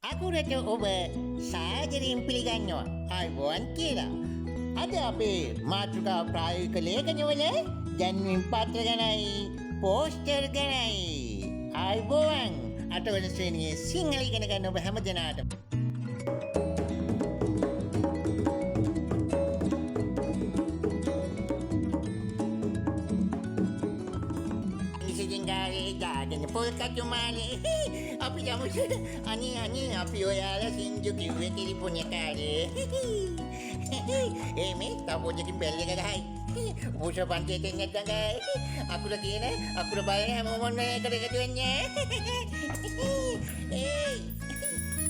අකුරට ඔබ සාදරයෙන් පිළිගන්නවා අයිබෝන් කියලා. අද අපේ මාතෘකා ප්‍රායෝගික ලේඛනවල දැන්වීම් පත්‍ර ගැනයි පෝස්ටර් ගැනයි. අයිබෝන් අටවන ශ්‍රේණියේ සිංහල ඉගෙන ගන්න ඔබ හැම දෙනාටම. ගාගෙන පොල්කටු මාලේ අපි යමුද අනේ අපි ඔයාලා සිංජු කිව්වේ ටෙලිෆෝන් කාරේ මේ තවොජකින් බෙල් එක ගහයි උස පන්තියට එන්න නැත්නම් අකුර කියන අකුර බලන හැමෝම ඔන්න එකට එකතු වෙන්නේ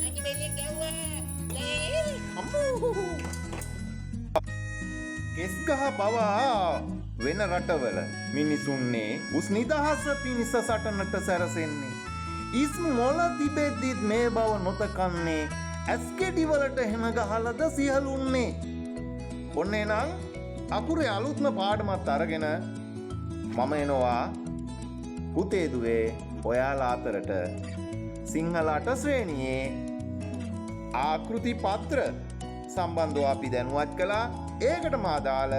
අනි බෙල් එක ගව්වා කෙස් ගහ පවා වෙන රටවල මිනිසුන්නේ උස් නිදහස පිණිස සටනට සැරසෙන්නේ. ඉස් මොල තිබෙද්දිත් මේ බව නොතකන්නේ ඇස්ගෙඩිවලට හෙම ගහලද සිහලුන්නේ. ඔන්න එනම් අකුරේ අලුත්ම පාඩමත් අරගෙන මම එනවා පුතේදුවේ ඔයාලා අතරට සිංහල 8 ශ්‍රේණියේ ආකෘති පත්‍ර සම්බන්ධව අපි දැනුවත් කළා. ඒකටම අදාළ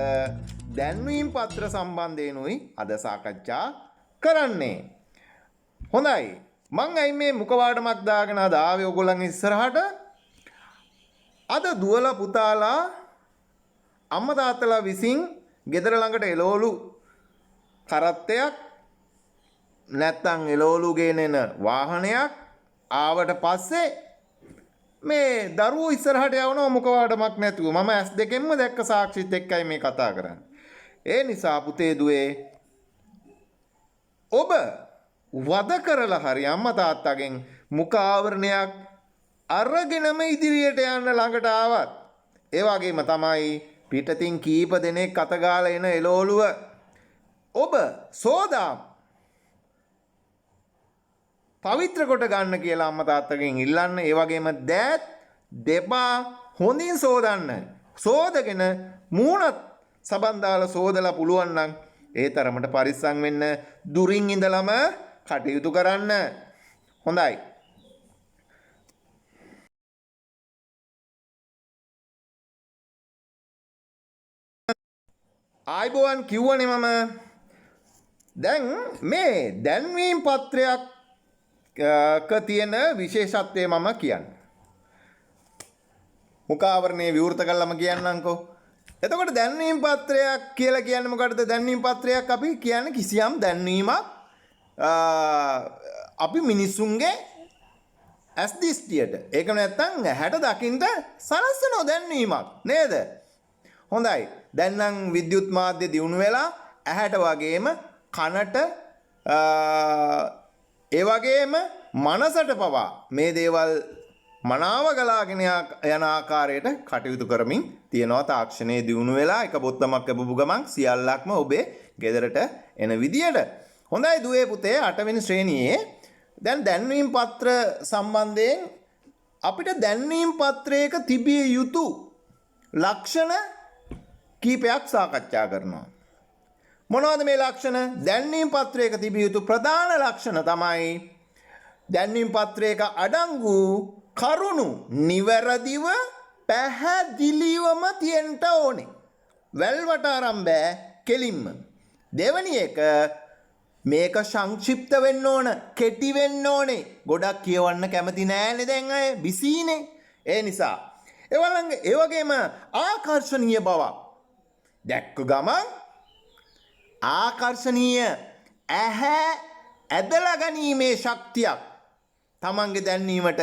දැන්වීම් පත්‍ර සම්බන්ධයෙන්ුයි අද සාකච්ඡා කරන්නේ. හොඳයි. මං ඇයි මේ මුඛවාඩමක් දාගෙන අද ආවේ ඔයගොල්ලන් ඉස්සරහට? අද දුවලා පුතාලා අම්මා තාත්තලා විසින් ගෙදර ළඟට එළවලු කරත්තයක් නැත්තම් එළවලු ගෙනෙන වාහනයක් ආවට පස්සේ මේ දරුවෝ ඉස්සරහට යවනවා මුඛවාඩමක් නැතුව. මම ඇස් දෙකෙන්ම දැක්ක සාක්ෂිත් එක්කයි මේ කතා කරන්නේ. ඒ නිසා පුතේ දුවේ ඔබ වද කරලා හරි අම්මා තාත්තගෙන් මුඛ ආවරණයක් අරගෙනම ඉදිරියට යන්න ළඟට ආවත් ඒ වගේම තමයි පිටතින් කීප දෙනෙක් අතගාලා එන එළවලුව ඔබ සෝදාම් පවිත්‍ර කොට ගන්න කියලා අම්මා තාත්තගෙන් ඉල්ලන්න. ඒ වගේම දෑත් දෙපා හොඳින් සෝදන්න. සෝදගෙන මූණත් සබන් දාලා සෝදලා පුළුවන් නම් ඒ තරමට පරිස්සම් වෙන්න. දුරින් ඉඳලම කටයුතු කරන්න. හොඳයි. ආයිබෝවන් කිව්වනේ මම. දැන් මේ දැන්වීම් පත්‍රයක් තියෙන විශේෂත්වය මම කියන්නේ. මුඛාවරණේ විවෘත කළාම කියන්නම්කෝ. එතකොට දැන්වීම් පත්‍රයක් කියලා කියන්නේ මොකටද? දැන්වීම් පත්‍රයක් අපි කියන්නේ කිසියම් දැන්වීමක් අපි මිනිසුන්ගේ ඇස් දිස්ටියට. ඒක නැත්තම් හැට දකින්න සලස්සන දැන්වීමක් නේද? හොඳයි. දැන් නම් විද්‍යුත් මාධ්‍ය දියුණු වෙලා ඇහැට වගේම කනට ඒ වගේම මනසට පවා මේ දේවල් මනාව ගලාගෙන යන ආකාරයට කටයුතු කරමින් තියෙනවා. තාක්ෂණයේ දියුණු වෙලා එක බොත්තමක් ලැබපු ගමන් සියල්ලක්ම ඔබේ ගෙදරට එන විදියට. හොඳයි දුවේ පුතේ 8 වෙනි ශ්‍රේණියේ දැන් දැන්වීම් පත්‍ර සම්බන්ධයෙන් අපිට දැන්වීම් පත්‍රයක තිබිය යුතු ලක්ෂණ කීපයක් සාකච්ඡා කරනවා. මොනවද මේ ලක්ෂණ? දැන්වීම් පත්‍රයක තිබිය යුතු ප්‍රධාන ලක්ෂණ තමයි දැන්වීම් පත්‍රයක අඩංගු කරුණු නිවැරදිව පැහැදිලිවම තියෙන්න ඕනේ. වැල්වට අරන් බෑ කෙලින්ම. දෙවැනි එක මේක සංක්ෂිප්ත වෙන්න ඕන, කෙටි වෙන්න ඕනේ. ගොඩක් කියවන්න කැමති නෑනේ දැන් අය බිසීනේ. ඒ නිසා ඒ වගේම ආකර්ෂණීය බවක් දැක්ක ගමන් ආකර්ශනීය ඇහැ ඇදලා ගැනීමේ ශක්තියක් තමන්ගේ දැන්වීමට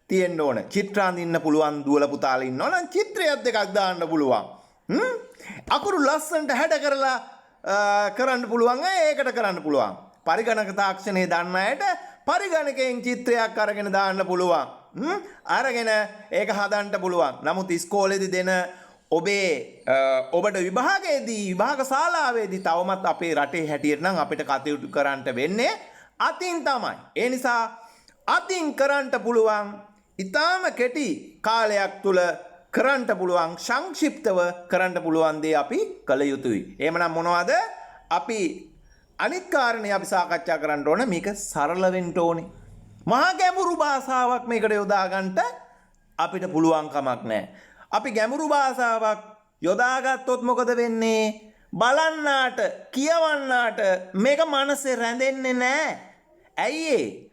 තියෙන්න ඕන. චිත්‍ර අඳින්න පුළුවන් දුවල පුතාලා ඉන්නවා නම් චිත්‍රයක් දෙකක් දාන්න පුළුවන්. අකුරු ලස්සනට හැඩ කරලා කරන්න පුළුවන් ඒකට කරන්න පුළුවන්. පරිගණක තාක්ෂණයේ දන්න අයට පරිගණකයෙන් චිත්‍රයක් අරගෙන දාන්න පුළුවන්. අරගෙන ඒක හදන්න පුළුවන්. නමුත් ඉස්කෝලේදී දෙන ඔබට විභාගයේදී විභාග ශාලාවේදී තවමත් අපේ රටේ හැටියට නම් අපිට කටයුතු කරන්න වෙන්නේ අතින් තමයි. ඒ නිසා අතින් කරන්න පුළුවන් ඊටාම කෙටි කාලයක් තුල කරන්න පුළුවන් සංක්ෂිප්තව කරන්න පුළුවන් දේ අපි කළ යුතුයි. එහෙමනම් මොනවද? අපි අනිත් කාරණේ අපි සාකච්ඡා කරන්න ඕන මේක සරල වෙන්න ඕනේ. මහා ගැඹුරු භාෂාවක් මේකට යොදාගන්න අපිට පුළුවන් කමක් නැහැ. අපි ගැඹුරු භාෂාවක් යොදාගත්තොත් මොකද වෙන්නේ? බලන්නාට කියවන්නාට මේක මනසේ රැඳෙන්නේ නැහැ. ඇයි ඒ?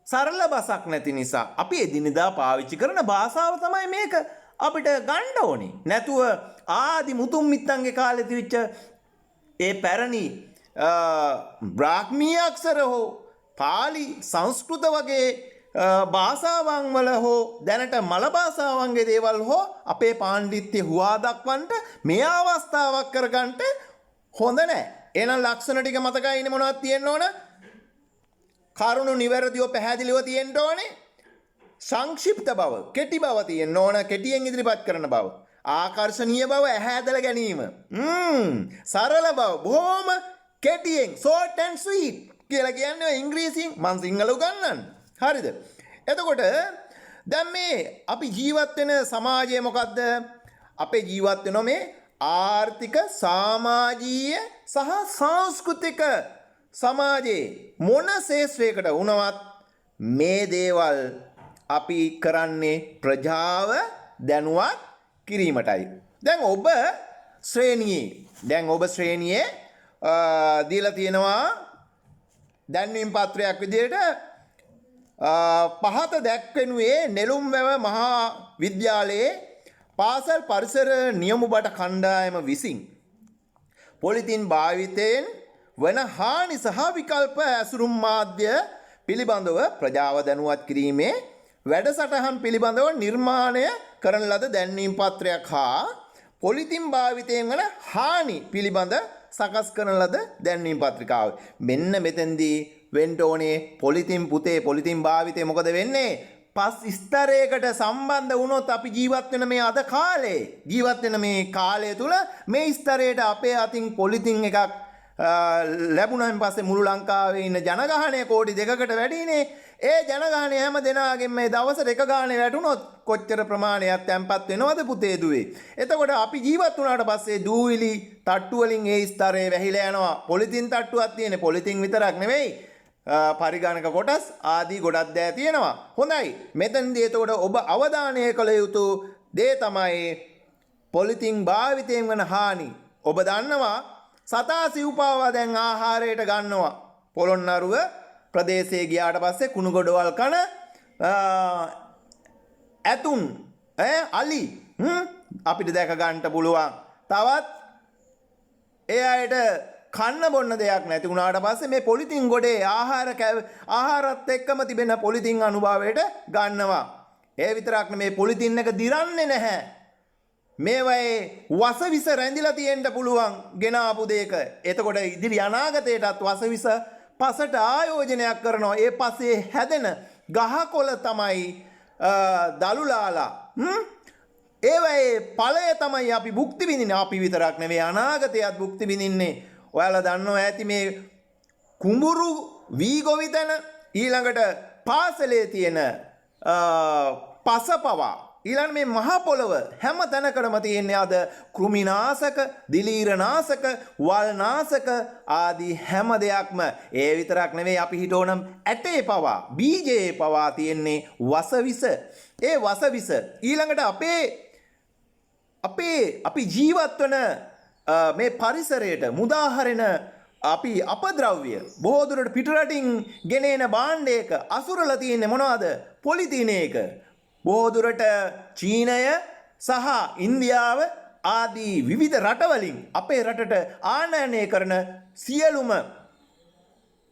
සරල බසක් නැති නිසා. අපි එදිනෙදා පාවිච්චි කරන භාෂාව තමයි මේක අපිට ගන්න ඕනේ. නැතුව ආදි මුතුන් මිත්තන්ගේ කාලේ තිබිච්ච ඒ පැරණි බ්‍රාහ්මීය අක්ෂර හෝ පාලි සංස්කෘත වගේ භාෂාවන් වල හෝ දැනට මල භාෂාවන්ගේ දේවල් හෝ අපේ පාණ්ඩිත්‍ය හුවා දක්වන්නට මේ අවස්ථාවක් කරගන්නට හොඳ නැහැ. එහෙනම් ලක්ෂණ ටික මතකයිනේ මොනවද තියෙන්න ඕන? කරුණු නිවැරදිව පැහැදිලිව තියෙන්න ඕනේ. සංක්ෂිප්ත බව, කෙටි බව තියෙන්න ඕන, කෙටියෙන් ඉදිරිපත් කරන බව. ආකර්ශනීය බව, ඇහැදලා ගැනීම. සරල බව, බොහොම කෙටියෙන්, short and sweet කියලා කියන්නේ ඉංග්‍රීසියෙන්. මම සිංහල උගන්වන්න. හරිද? එතකොට දැන් මේ අපි ජීවත් වෙන සමාජය මොකද්ද? අපේ ජීවත් වෙන මේ ආර්ථික, සමාජීය සහ සංස්කෘතික සමාජයේ මොන ශේෂ්ත්‍රයකට වුණවත් මේ දේවල් අපි කරන්නේ ප්‍රජාව දැනුවත් කිරීමටයි. දැන් ඔබ ශ්‍රේණියේ දීලා තියෙනවා දැන්වීම් පත්‍රයක් විදිහට පහත දැක්වෙනුයේ නෙළුම්වැව මහා විද්‍යාලයේ පාසල් පරිසර නියමු බට කණ්ඩායම විසින් පොලිතින් භාවිතයෙන් වන හානි සහ විකල්ප ඇසුරුම් මාධ්‍ය පිළිබඳව ප්‍රජාව දැනුවත් කිරීමේ වැඩසටහන් පිළිබඳව නිර්මාණය කරන ලද දැන්වීම් පත්‍රයක් හා පොලිතින් භාවිතයෙන් වන හානි පිළිබඳ සකස් කරන ලද දැන්වීම් පත්‍රිකාව. මෙන්න මෙතෙන්දී වෙන්න ඕනේ පොලිතින් භාවිතය මොකද වෙන්නේ? පස් ස්තරයකට සම්බන්ධ වුණොත් අපි ජීවත් වෙන මේ අද කාලේ ජීවත් වෙන මේ කාලය තුල මේ ස්තරයට අපේ අතින් පොලිතින් එකක් ලැබුණාන් පස්සේ මුළු ලංකාවේ ඉන්න ජනගහනය කෝටි 2කට වැඩිනේ. ඒ ජනගහනය හැම දෙනාගෙම මේ දවසට එක ගානේ වැටුනොත් කොච්චර ප්‍රමාණයක් තැම්පත් වෙනවද පුතේ දුවේ? එතකොට අපි ජීවත් වුණාට පස්සේ දූවිලි තට්ටු වලින් ඒ ස්තරේ වැහිලා යනවා. පොලිතින් තට්ටුවක් තියෙන්නේ. පොලිතින් විතරක් නෙවෙයි. පරිගණක කොටස් ආදී ගොඩක් දෑ තියෙනවා. හොඳයි. මෙතනදී එතකොට ඔබ අවධානය කළ යුතු දේ තමයි පොලිතින් භාවිතයෙන් වන හානි. ඔබ දන්නවා සතා සිව්පාවා දැන් ආහාරයට ගන්නවා. පොළොන්නරුව ප්‍රදේශයේ ගියාට පස්සේ කුණු ගොඩවල් කන ඇතුන් අලි අපිට දැක ගන්නට පුළුවන්. තවත් ඒ අයට කන්න බොන්න දෙයක් නැති වුණාට පස්සේ මේ පොලිතින් ගොඩේ ආහාරත් එක්කම තිබෙන පොලිතින් අනුභවයට ගන්නවා. ඒ විතරක් නෙමේ පොලිතින් එක දිරන්නේ නැහැ. මේවයේ වසවිස රැඳිලා තියෙන්න පුළුවන් ගෙන ආපු දෙයක. එතකොට ඉදිරි අනාගතයටත් වසවිස පසට ආයෝජනයක් කරනවා. ඒ පස්සේ හැදෙන ගහකොළ තමයි දලුලාලා. ඒවයේ ඵලය තමයි අපි භුක්ති විඳින්නේ. අපි විතරක් නෙවෙයි අනාගතයත් භුක්ති විඳින්නේ. ඔයාලා දන්නවා ඇති මේ කුඹුරු වීගොවිතැන ඊළඟට පාසලේ තියෙන පසපවා ඊළඟ මේ මහ පොළව හැම තැනකටම තියෙන්නේ අද කෘමිනාශක, දිලීරනාශක, වල්නාශක ආදී හැම දෙයක්ම. ඒ විතරක් නෙවෙයි අපි හිතෝනම් ඇටේ පවා, බීජේ පවා තියෙන්නේ වසවිස. ඒ වසවිස ඊළඟට අපි ජීවත් වන මේ පරිසරයට මුදාහරින අපි අපද්‍රව්‍ය බොහෝ දුරට පිටරටින් ගෙනෙන භාණ්ඩයක අසුරලා තියෙන්නේ මොනවද? පොලිතීනයක. බොහෝ දුරට චීනය සහ ඉන්දියාව ආදී විවිධ රටවලින් අපේ රටට ආනයනය කරන සියලුම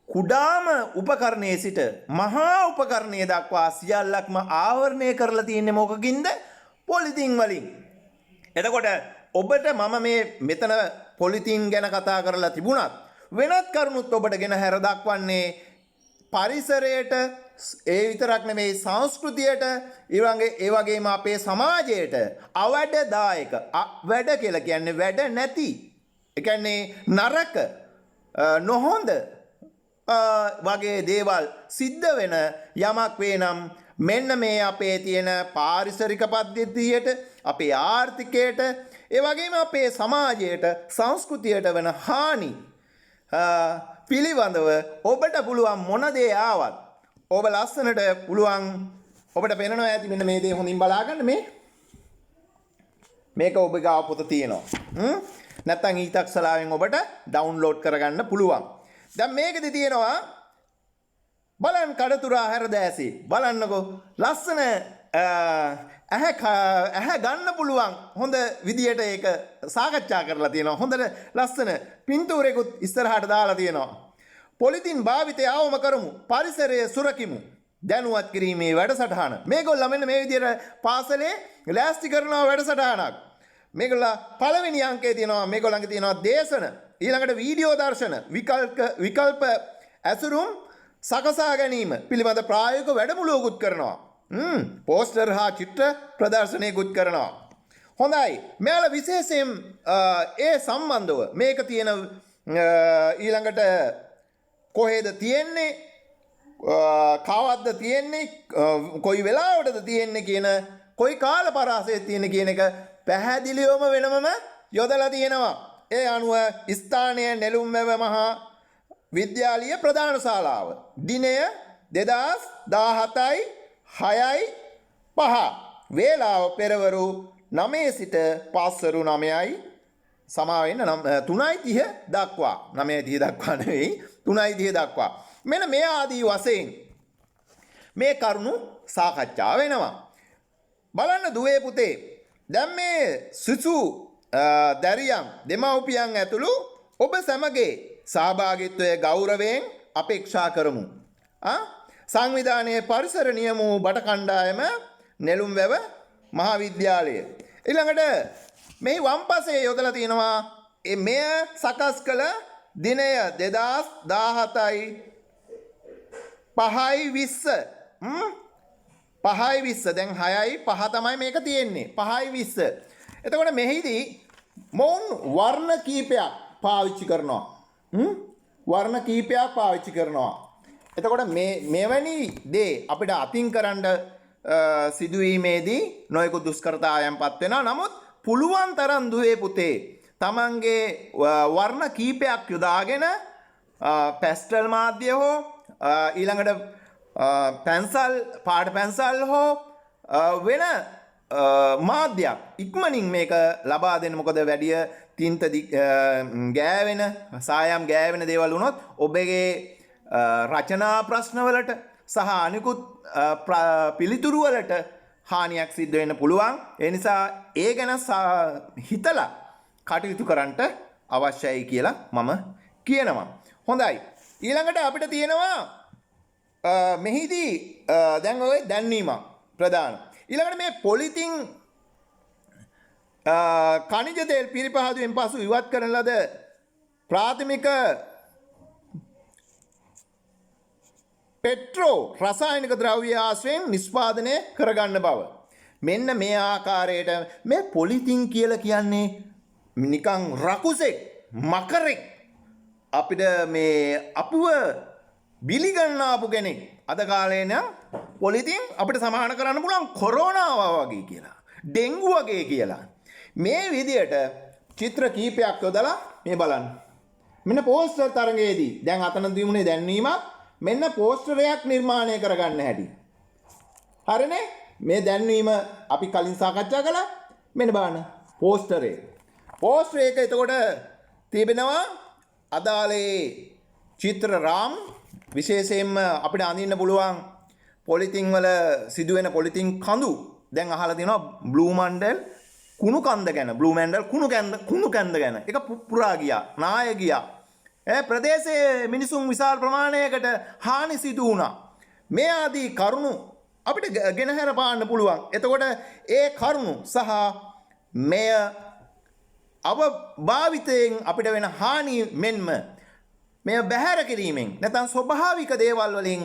කුඩාම උපකරණයේ සිට මහා උපකරණය දක්වා සියල්ලක්ම ආවරණය කරලා තියෙන්නේ මොකකින්ද? පොලිතින් වලින්. එතකොට ඔබට මම මේ මෙතන පොලිතින් ගැන කතා කරලා තිබුණත් වෙනත් කරුණුත් ඔබට ගෙන හැර දක්වන්නේ පරිසරයට ඒ විතරක් නෙමෙයි සංස්කෘතියට ඒ වගේම අපේ සමාජයට අවැඩදායක වැඩ කියලා කියන්නේ වැඩ නැති. ඒ කියන්නේ නරක නොහොඳ වගේ දේවල් සිද්ධ වෙන යමක් වේ නම් මෙන්න මේ අපේ තියෙන පාරිසරික පද්ධතියට, අපේ ආර්ථිකයට, ඒ වගේම අපේ සමාජයට, සංස්කෘතියට වෙන හානි පිළිබඳව ඔබට පුළුවන් මොන දේ ආවත් ඔබ ලස්සනට පුළුවන් ඔබට පේනවා ඇති මෙන්න මේ දේ හොඳින් බලාගන්න මේක ඔබ ගාව පොත තියෙනවා. නැත්නම් ඊතක්සලාවෙන් ඔබට ඩවුන්ලෝඩ් කරගන්න පුළුවන්. දැන් මේකෙදි තියෙනවා බලන්න කඩතුරා හැරදෑසි. බලන්නකෝ ලස්සන ඇහැ ගන්න පුළුවන් හොඳ විදියට ඒක සාකච්ඡා කරලා තියෙනවා. හොඳට ලස්සන පින්තූරයකුත් ඉස්සරහට දාලා තියෙනවා. පොලිතින් භාවිතය අවම කරමු. පරිසරය සුරකිමු. දැනුවත් කිරීමේ වැඩසටහන. මේගොල්ලෝ මෙන්න මේ විදියට පාසලේ ලෑස්ති කරනවා වැඩසටහනක්. මේගොල්ලෝ පළවෙනි අංකයේ තියෙනවා මේගොල්ලන්ගේ තියෙනවා දේශන. ඊළඟට වීඩියෝ දර්ශන විකල්ප ඇසුරුම් සකසා ගැනීම පිළිබඳ ප්‍රායෝගික වැඩමුළුවකුත් කරනවා. පෝස්ටර් හා චිත්‍ර ප්‍රදර්ශනයකුත් කරනවා. හොඳයි. මෙයාලා විශේෂයෙන් ඒ සම්බන්ධව මේක තියෙන ඊළඟට කොහෙද තියෙන්නේ කවද්ද තියෙන්නේ කොයි වෙලාවටද තියෙන්නේ කියන කොයි කාල පරාසයේ තියෙන කියන එක පැහැදිලිවම වෙනමම යොදලා තියෙනවා. ඒ අනුව ස්ථානය නෙළුම්වැව මහා විද්‍යාලීය ප්‍රධාන ශාලාව. දිනය 2017යි 6යි 5. වේලාව පෙරවරු 9 සිට පස්වරු 9යි සමාවෙන්න 3:30 දක්වා. 9:30 දක්වා නෙවෙයි 3:30 දක්වා. මෙන්න මේ ආදී වශයෙන් මේ කරුණු සාකච්ඡා වෙනවා. බලන්න දුවේ පුතේ. දැන් මේ සිසු දැරියන් දෙමව්පියන් ඇතුළු ඔබ සැමගේ සහභාගීත්වය ගෞරවයෙන් අපේක්ෂා කරමු. සංවිධානයේ පරිසර නියම වූ බට කණ්ඩායම නෙළුම්වැව මහාවිද්‍යාලය. ඊළඟට මේ වම්පසේ යොදලා තියෙනවා මෙය සකස් කළ දිනය 2017යි 5:20. 5:20 දැන් 6යි 5 තමයි මේක තියෙන්නේ 5:20. එතකොට මෙහිදී මොවුන් වර්ණ කීපයක් පාවිච්චි කරනවා. වර්ණ කීපයක් පාවිච්චි කරනවා. එතකොට මෙවැනි දේ අපිට අතින් කරන්න සිදුවීමේදී නොයෙකුත් දුෂ්කරතාවයන්පත් වෙනවා. නමුත් පුළුවන් තරම් දුවේ පුතේ තමන්ගේ වර්ණ කීපයක් යොදාගෙන පැස්ටල් මාධ්‍ය හෝ ඊළඟට පාට පැන්සල් හෝ වෙන මාධ්‍යයක් ඉක්මනින් මේක ලබා දෙන්න. මොකද වැඩිය තින්ත ගෑවෙන සායම් ගෑවෙන දේවල් වුණොත් ඔබගේ රචනා ප්‍රශ්නවලට සහ අනිකුත් පිළිතුරු වලට හානියක් සිද්ධ වෙන්න පුළුවන්. ඒ නිසා ඒ ගැන හිතලා කටයුතු කරන්නට අවශ්‍යයි කියලා මම කියනවා. හොඳයි. ඊළඟට අපිට තියෙනවා මෙහිදී දැන් ඔය දැන්වීමක් ප්‍රධාන. ඊළඟට මේ පොලිතින් කනිජ තෙල් පිරිපහදුවෙන් පසු ඉවත් කරන ලද ප්‍රාථමික පෙට්‍රෝ රසායනික ද්‍රව්‍ය ආශ්‍රයෙන් නිෂ්පාදනය කරගන්න බව. මෙන්න මේ ආකාරයට මේ පොලිතින් කියලා කියන්නේ නිකන් රකුසෙක් මකරෙක් අපිට මේ අපුව බිලිගන්නාපු කෙනෙක්. අද කාලේ නම් පොලිතින් අපිට සමාන කරන්න පුළුවන් කොරෝනාව වගේ කියලා. ඩෙන්ගු වගේ කියලා. මේ විදියට චිත්‍ර කීපයක් යොදලා මේ බලන්න. මෙන්න පෝස්ටර් තරඟයේදී දැන් අතන දිමුනේ දැන්වීමක්. මෙන්න පෝස්ටරයක් නිර්මාණය කරගන්න හැටි. හරිනේ? මේ දැන්වීම අපි කලින් සාකච්ඡා කළා. මෙන්න බලන්න පෝස්ටරේ. පෝස්ටර් එක එතකොට තිබෙනවා අදාළේ චිත්‍ර රාම් විශේෂයෙන්ම අපිට අඳින්න පුළුවන් පොලිතින් වල සිදුවෙන පොලිතින් කඳු. දැන් අහලා තියෙනවා බ්ලූ මණ්ඩල් කුණු කන්ද ගැන. බ්ලූ මණ්ඩල් කුණු කන්ද ගැන. ඒක පුරා ගියා. නාය ගියා. ප්‍රදේශයේ මිනිසුන් විශාල ප්‍රමාණයකට හානි සිදු වුණා. මේ ආදී කරුණු අපිට ගෙනහැර පාන්න පුළුවන්. එතකොට ඒ කරුණු සහ මෙය අවභාවිතයෙන් අපිට වෙන හානි මෙන්ම මෙය බැහැර කිරීමෙන් නැත්නම් ස්වභාවික දේවල් වලින්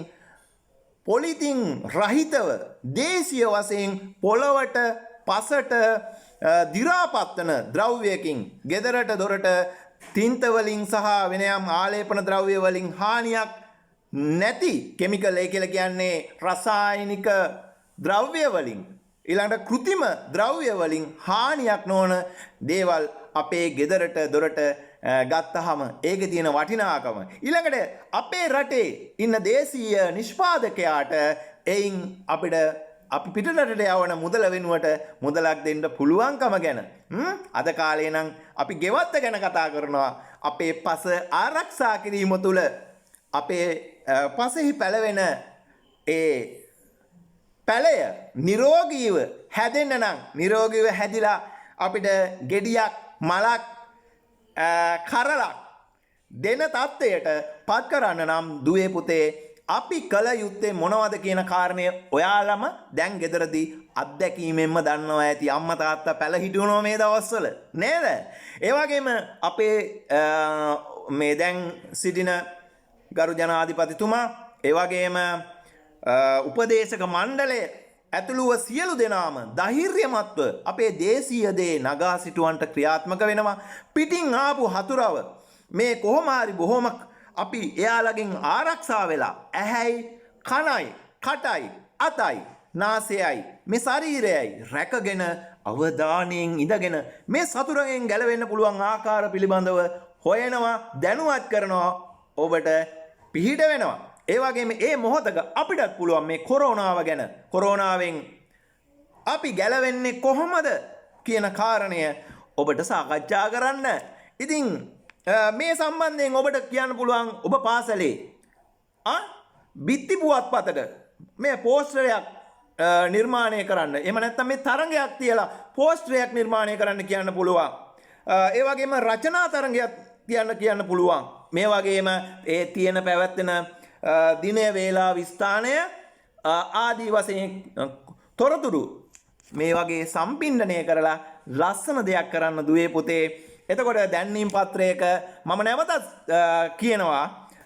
පොලිතින් රහිතව දේශීය වශයෙන් පොළවට පසට දි รา පත්වන ද්‍රව්‍යයකින් ගෙදරට දොරට තින්ත වලින් සහ වෙන යම් ආලේපන ද්‍රව්‍ය වලින් හානියක් නැති කෙමිකල් ඒ කියලා කියන්නේ රසායනික ද්‍රව්‍ය වලින් ඊළඟට කෘත්‍රිම ද්‍රව්‍ය වලින් හානියක් නොවන දේවල් අපේ ගෙදරට දොරට ගත්තහම ඒකේ තියෙන වටිනාකම. ඊළඟට අපේ රටේ ඉන්න දේශීය නිෂ්පාදකයාට එයින් අපිට අපි පිටරටට යවන මුදල වෙනුවට මුදලක් දෙන්න පුළුවන්කම ගැන අද කාලේ නම් අපි ගෙවත්ත ගැන කතා කරනවා. අපේ පස ආරක්ෂා කිරීම තුළ අපේ පසෙහි පැලවෙන ඒ පැලය නිරෝගීව හැදෙන්න නම් නිරෝගීව හැදිලා අපිට ගෙඩියක් මලක් කරලක් දෙන තත්ත්වයට පත් කරන්න නම් දුවේ පුතේ අපි කල යුත්තේ මොනවද කියන කාරණය ඔයාලම දැන් ගෙදරදී අත්දැකීමෙන්ම දන්නවා ඇති. අම්මා තාත්තා පැල හිටුණෝ මේ දවස්වල නේද? ඒ වගේම අපේ මේ දැන් සිටින ගරු ජනාධිපතිතුමා ඒ වගේම උපදේශක මණ්ඩලය ඇතුළුව සියලු දෙනාම ධෛර්යමත්ව අපේ දේශීය දේ නගා සිටුවන්ට ක්‍රියාත්මක වෙනවා. පිටින් ආපු හතුරව මේ කොහොම හරි බොහොම අපි එයාලගෙන් ආරක්ෂා වෙලා ඇහැයි කනයි කටයි අතයි නාසයයි මේ ශරීරයයි රැකගෙන අවධානයෙන් ඉඳගෙන මේ සතුරගෙන් ගැලවෙන්න පුළුවන් ආකාර පිළිබඳව හොයනවා දැනුවත් කරනවා ඔබට පිහිට වෙනවා. ඒ වගේම ඒ මොහොතක අපිටත් පුළුවන් මේ කොරෝනාව ගැන කොරෝනාවෙන් අපි ගැලවෙන්නේ කොහොමද කියන කාරණය ඔබට සාකච්ඡා කරන්න. ඉතින් මේ සම්බන්ධයෙන් ඔබට කියන්න පුළුවන් ඔබ පාසලේ බිත්ති පුවත්පතට මේ පෝස්ටරයක් නිර්මාණය කරන්න. එහෙම නැත්නම් මේ තරඟයක් තියලා පෝස්ටරයක් නිර්මාණය කරන්න කියන්න පුළුවන්. ඒ වගේම රචනා තරඟයක් කියන්න පුළුවන්. මේ වගේම ඒ තියෙන පැවැත්වෙන දිනය වේලා විස්ථානය ආදී වශයෙන් තොරතුරු මේ වගේ සම්පින්ඩනය කරලා ලස්සන දෙයක් කරන්න දුවේ පුතේ. එතකොට දැන්වීම් පත්‍රයක මම නැවතත් කියනවා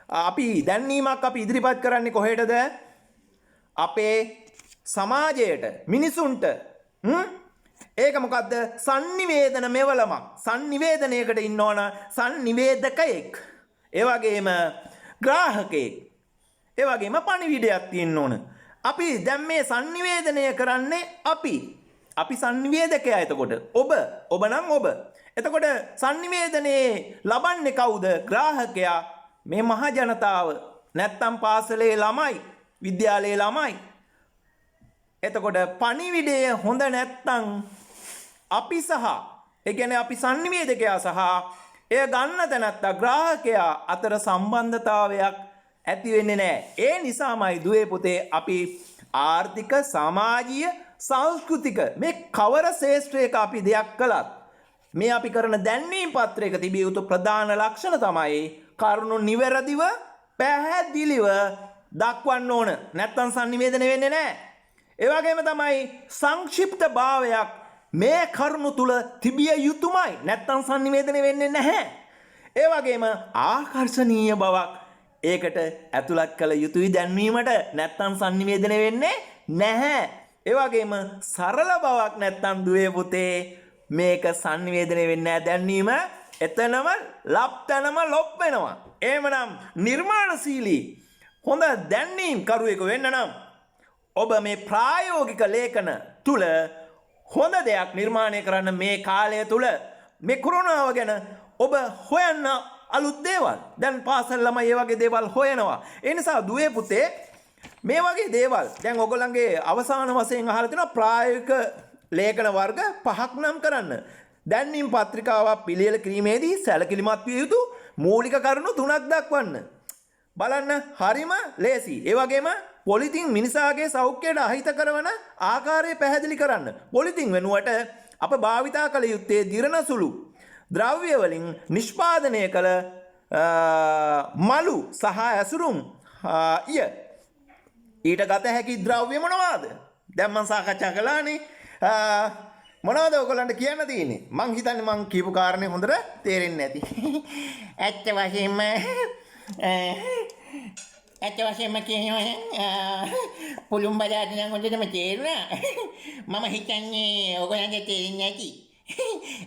අපි දැන්වීමක් අපි ඉදිරිපත් කරන්නේ කොහෙටද? අපේ සමාජයට මිනිසුන්ට ඒක මොකද්ද? sannivedana මෙවලමක්. sannivedanයකට ඉන්න ඕන sannivedakaයෙක්. ඒ වගේම ග්‍රාහකයෙක්. ඒ වගේම පණිවිඩයක් තියෙන්න ඕන. අපි දැන් මේ sannivedanය කරන්නේ අපි sannivedakaya. එතකොට ඔබ නම් ඔබ. එතකොට sannivedanයේ ලබන්නේ කවුද? ග්‍රාහකයා මේ මහ ජනතාව. නැත්තම් පාසලේ ළමයි, විද්‍යාලයේ ළමයි. එතකොට පණිවිඩය හොඳ නැත්තම් අපි සහ ඒ කියන්නේ අපි sannivedakaya සහ එය ගන්න තැනත්තා ග්‍රාහකයා අතර සම්බන්ධතාවයක් ඇති වෙන්නේ නැහැ. ඒ නිසාමයි දුවේ පුතේ අපි ආර්ථික, සමාජීය, සංස්කෘතික මේ කවර ශේෂ්ත්‍රයක අපි දෙයක් කළත් මේ අපි කරන දැන්වීම් පත්‍රයක තිබිය යුතු ප්‍රධාන ලක්ෂණ තමයි කරුණු නිවැරදිව පැහැදිලිව දක්වන්න ඕන. නැත්තම් sannivedana වෙන්නේ නැහැ. ඒ වගේම තමයි සංක්ෂිප්ත භාවයක් මේ කරුණු තුල තිබිය යුතුමයි. නැත්තම් sannivedana වෙන්නේ නැහැ. ඒ වගේම ආකර්ෂණීය බවක් ඒකට ඇතුළත් කළ යුතුයි දැන්වීමට. නැත්තම් sannivedana වෙන්නේ නැහැ. ඒ වගේම සරල බවක් නැත්තම් දුවේ පුතේ මේක sannivedana වෙන්නේ නැහැ දැන්වීම. එතනම ලප්තනම ලොප් වෙනවා. එහෙමනම් නිර්මාණශීලී හොඳ දැන්වීම් කරුවෙකු වෙන්න නම් ඔබ මේ ප්‍රායෝගික ලේඛන තුල හොඳ දෙයක් නිර්මාණය කරන්න මේ කාලය තුල මේ කොරෝනාව ගැන ඔබ හොයන්න අලුත් දේවල්. දැන් පාසල් ළමයි මේ වගේ දේවල් හොයනවා. ඒ නිසා දුවේ පුතේ මේ වගේ දේවල් දැන් ඔයගොල්ලන්ගේ අවසාන වශයෙන් අහලා තියෙනවා ප්‍රායෝගික ලේඛන වර්ග 5ක් නම් කරන්න. දැන්වීම් පත්‍රිකාවක් පිළියෙල කිරීමේදී සැලකිලිමත් විය යුතු මූලික කරුණු 3ක් දක්වන්න. බලන්න හරිම ලේසි. ඒ වගේම පොලිතින් මිනිසාගේ සෞඛ්‍යයට අහිත කරන ආකාරය පැහැදිලි කරන්න. පොලිතින් වෙනුවට අප භාවිතා කළ යුත්තේ දිරන සුළු ද්‍රව්‍ය වලින් නිෂ්පාදනය කළ මලු සහ ඇසුරුම් ඊට ගත හැකි ද්‍රව්‍ය මොනවාද? දැන් මම සාකච්ඡා කළානේ. මොනවද ඔයගොල්ලන්ට කියන්න තියෙන්නේ? මං හිතන්නේ මං කියපු කාරණේ හොඳට තේරෙන්නේ නැති. ඇත්ත වශයෙන්ම කියනවා පුළුම් බදාට නම් හොඳටම තේරුණා. මම හිතන්නේ ඔයගොල්ලන්ට තේරෙන්නේ නැති.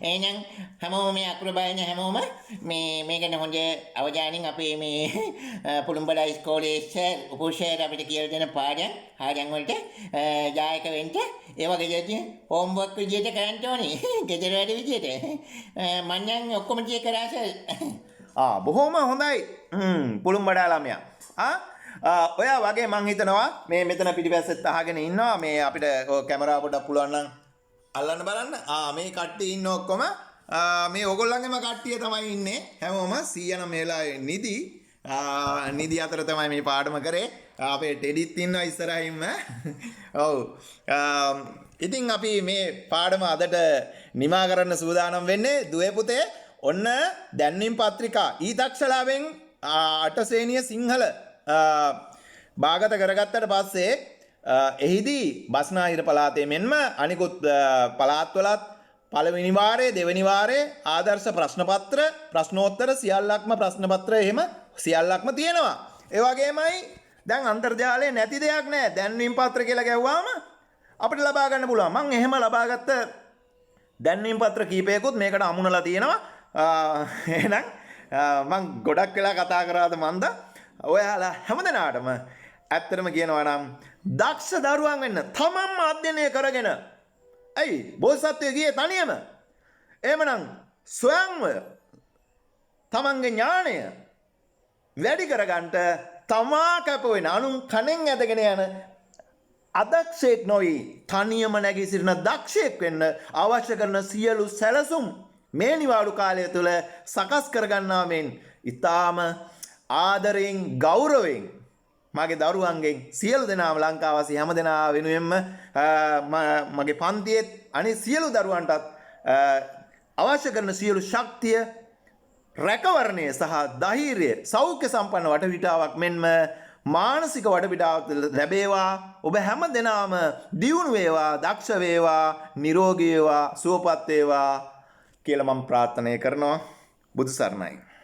එහෙනම් හැමෝම මේ අකුරු බලන හැමෝම මේ ගැන හොඳ අවධානයෙන් අපේ මේ පුළුම්බල ඉස්කෝලේ සර් උපුෂයර් අපිට කියලා දෙන පාඩම් වලට ජායක වෙන්න ඒ වගේ දෙයක් හෝම්වර්ක් විදියට කරන්න ඕනේ. ගෙදර වැඩ විදියට. මම නම් ඔක්කොම ටික කරා සර්. බොහොම හොඳයි පුළුම්බඩා ළමයා. ඔයා වගේ මං හිතනවා මේ මෙතන පිටිපස්සෙත් අහගෙන ඉන්නවා මේ අපිට කැමරාව පොඩක් පුළුවන් නම් අල්ලන්න බලන්න. මේ කට්ටිය ඉන්න ඔක්කොම මේ ඕගොල්ලන්ගේම කට්ටිය තමයි ඉන්නේ. හැමෝම 100 නම් මේ වෙලාවේ නිදි අතර තමයි මේ පාඩම කරේ. අපේ ටෙඩිත් ඉන්නවා ඉස්සරහින්ම. ඔව්. ඉතින් අපි මේ පාඩම අදට නිමා කරන්න සූදානම් වෙන්නේ දුවේ පුතේ. ඔන්න දැන්වීම් පත්‍රිකා ඊතක්ෂලාවෙන් 8 ශ්‍රේණිය සිංහල භාගත කරගත්තට පස්සේ එහිදී බස්නාහිර පළාතේ මෙන්ම අනිකුත් පළාත්වලත් පළවෙනි වාරයේ දෙවෙනි වාරයේ ආදර්ශ ප්‍රශ්නපත්‍ර ප්‍රශ්නෝත්තර සියල්ලක්ම ප්‍රශ්නපත්‍ර එහෙම සියල්ලක්ම තියෙනවා. ඒ වගේමයි දැන් අන්තර්ජාලයේ නැති දෙයක් නැහැ. දැන්වීම් පත්‍ර කියලා ගැව්වාම අපිට ලබා ගන්න පුළුවන්. මම එහෙම ලබාගත්ත දැන්වීම් පත්‍ර කීපයකුත් මේකට අමුණලා තියෙනවා. එහෙනම් මං ගොඩක් වෙලා කතා කරාද මන්ද ඔයාලා හැමදෙනාටම ඇත්තටම කියනවා නම් දක්ෂ දරුවන් වෙන්න තමන්ම අධ්‍යයනය කරගෙන ඇයි බෝසත්වයේ ගියේ තනියම එහෙමනම් ස්වයංව තමන්ගේ ඥාණය වැඩි කරගන්න තමා කැප වෙන අනුන් කණෙන් ඇදගෙන යන අදක්ෂයෙක් නොවි තනියම නැගී සිටින දක්ෂයෙක් වෙන්න අවශ්‍ය කරන සියලු සැලසුම් මේ නිවාඩු කාලය තුළ සකස් කරගන්නා මෙන් ඊටාම ආදරයෙන් ගෞරවයෙන් මගේ දරුවන්ගෙන් සියලු දෙනාම ලංකාවාසී හැම දෙනා වෙනුවෙන්ම මගේ පන්තියේත් අනිත් සියලු දරුවන්ටත් අවශ්‍ය කරන සියලු ශක්තිය රැකවරණය සහ ධෛර්යය සෞඛ්‍ය සම්පන්න වටපිටාවක් මෙන්ම මානසික වටපිටාවක් ලැබේවා. ඔබ හැම දෙනාම දියුණු වේවා, දක්ෂ වේවා, නිරෝගී වේවා, සුවපත් වේවා කියලා මම ප්‍රාර්ථනා කරනවා. බුදු සරණයි.